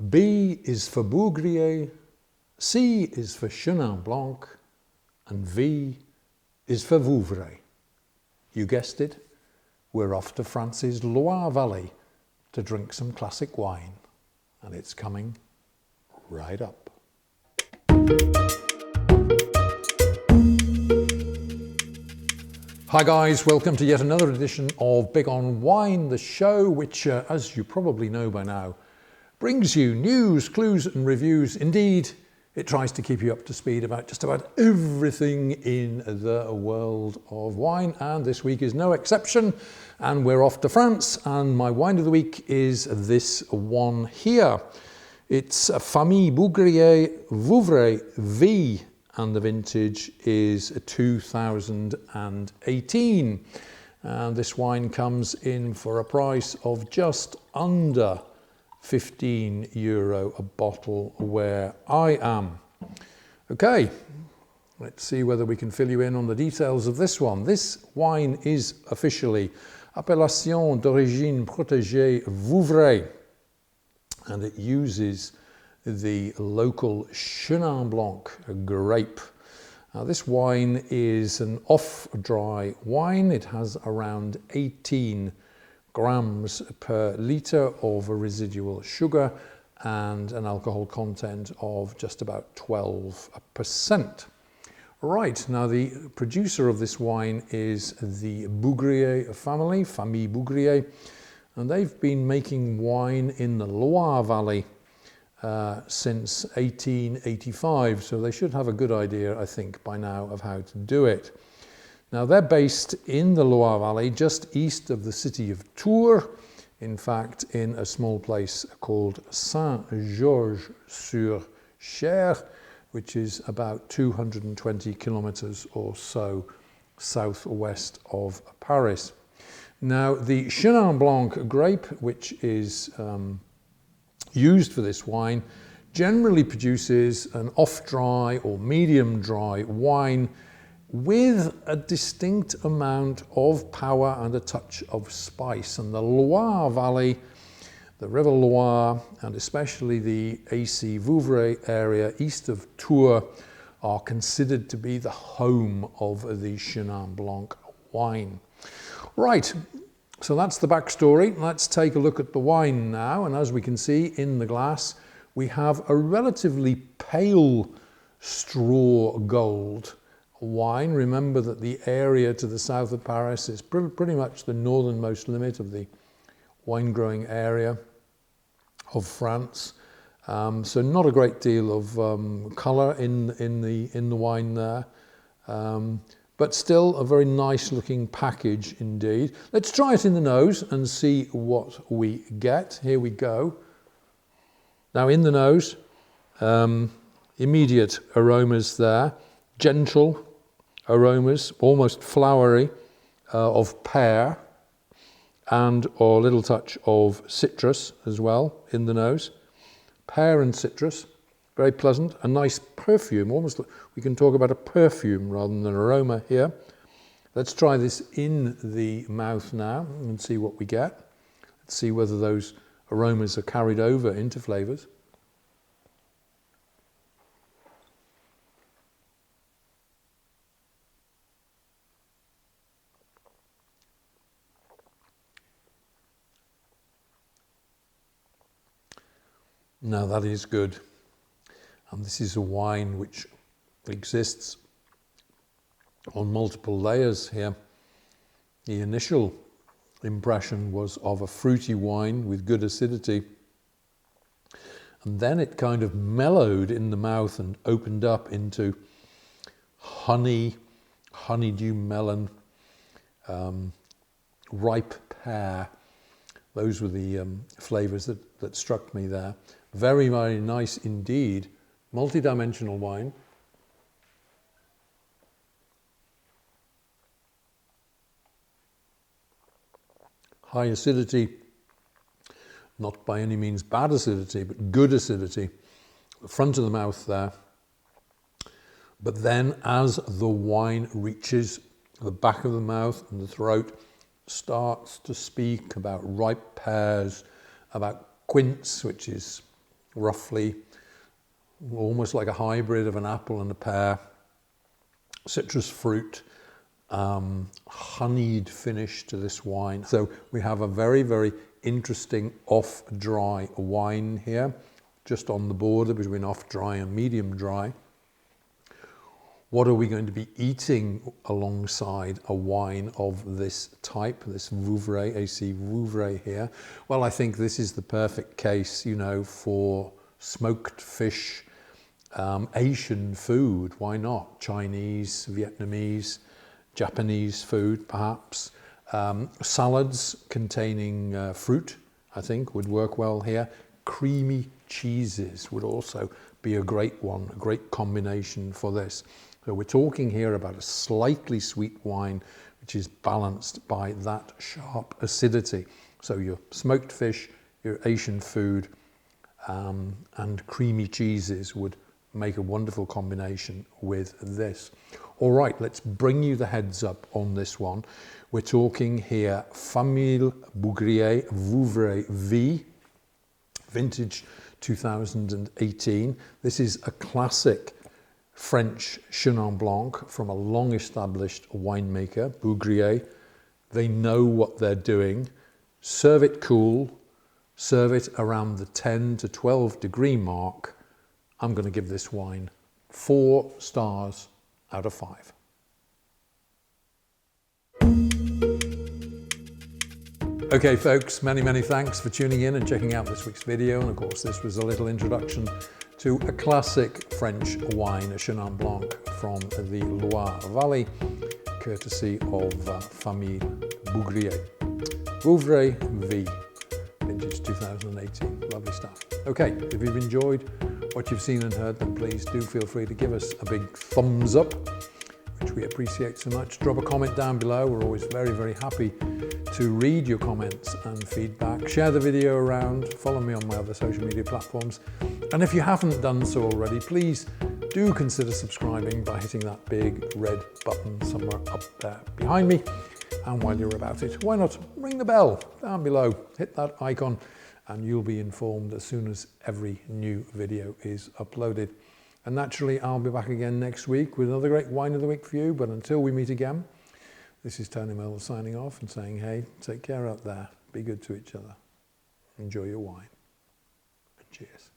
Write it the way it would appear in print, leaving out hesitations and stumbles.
B is for Bougrier, C is for Chenin Blanc, and V is for Vouvray. You guessed it, we're off to France's Loire Valley to drink some classic wine, and it's coming right up. Hi guys, welcome to yet another edition of Big on Wine, the show which, as you probably know by now, brings you news, clues and reviews. Indeed, it tries to keep you up to speed about just about everything in the world of wine, and this week is no exception, and we're off to France, and my wine of the week is this one here. It's Famille Bougrier Vouvray V, and the vintage is 2018. And this wine comes in for a price of just under €15 a bottle where I am. Okay, let's see whether we can fill you in on the details of this one. This wine is officially Appellation d'origine protégée Vouvray, and it uses the local Chenin Blanc grape. Now, this wine is an off-dry wine. It has around 18 grams per litre of residual sugar and an alcohol content of just about 12%. Right, now the producer of this wine is the Bougrier family, Famille Bougrier, and they've been making wine in the Loire Valley since 1885, so they should have a good idea, I think, by now of how to do it. Now, they're based in the Loire Valley, just east of the city of Tours, in fact, in a small place called Saint-Georges-sur-Cher, which is about 220 kilometers or so southwest of Paris. Now, the Chenin Blanc grape, which is used for this wine, generally produces an off-dry or medium dry wine with a distinct amount of power and a touch of spice. And the Loire Valley, the River Loire, and especially the AC Vouvray area east of Tours are considered to be the home of the Chenin Blanc wine. Right, so that's the backstory. Let's take a look at the wine now. And as we can see in the glass, we have a relatively pale straw gold wine. Remember that the area to the south of Paris is pretty much the northernmost limit of the wine growing area of France. So not a great deal of colour in the wine there, but still a very nice looking package indeed. Let's try it in the nose and see what we get. Here we go. Now in the nose, immediate aromas there, gentle aromas, almost flowery, of pear and a little touch of citrus as well in the nose. Pear and citrus, very pleasant, a nice perfume, almost we can talk about a perfume rather than an aroma here. Let's try this in the mouth now and see what we get. Let's see whether those aromas are carried over into flavours. Now that is good, and this is a wine which exists on multiple layers here. The initial impression was of a fruity wine with good acidity, and then it kind of mellowed in the mouth and opened up into honeydew melon, ripe pear. Those were the flavours that struck me there. Very, very nice indeed. Multi-dimensional wine. High acidity, not by any means bad acidity, but good acidity. The front of the mouth there. But then as the wine reaches the back of the mouth and the throat, starts to speak about ripe pears, about quince, which is roughly, almost like a hybrid of an apple and a pear. Citrus fruit, honeyed finish to this wine. So we have a very, very interesting off-dry wine here, just on the border between off-dry and medium dry. What are we going to be eating alongside a wine of this type, this Vouvray, AC Vouvray here? Well, I think this is the perfect case, you know, for smoked fish, Asian food. Why not? Chinese, Vietnamese, Japanese food, perhaps. Salads containing fruit, I think, would work well here. Creamy cheeses would also be a great one, a great combination for this. So we're talking here about a slightly sweet wine, which is balanced by that sharp acidity. So your smoked fish, your Asian food, and creamy cheeses would make a wonderful combination with this. All right, let's bring you the heads up on this one. We're talking here Famille Bougrier Vouvray V, vintage 2018. This is a classic French Chenin Blanc from a long-established winemaker, Bougrier. They know what they're doing. Serve it cool, serve it around the 10 to 12 degree mark. I'm going to give this wine 4 stars out of 5. Okay folks, many thanks for tuning in and checking out this week's video. And of course this was a little introduction to a classic French wine, a Chenin Blanc from the Loire Valley, courtesy of Famille Bougrier Vouvray V, vintage 2018. Lovely stuff. Okay, if you've enjoyed what you've seen and heard, then please do feel free to give us a big thumbs up, which we appreciate so much. Drop a comment down below. We're always very happy to read your comments and feedback. Share the video around, follow me on my other social media platforms. And if you haven't done so already, please do consider subscribing by hitting that big red button somewhere up there behind me. And while you're about it, why not ring the bell down below, hit that icon, and you'll be informed as soon as every new video is uploaded. And naturally, I'll be back again next week with another great wine of the week for you. But until we meet again, this is Tony Mill signing off and saying, hey, take care out there. Be good to each other. Enjoy your wine. And cheers.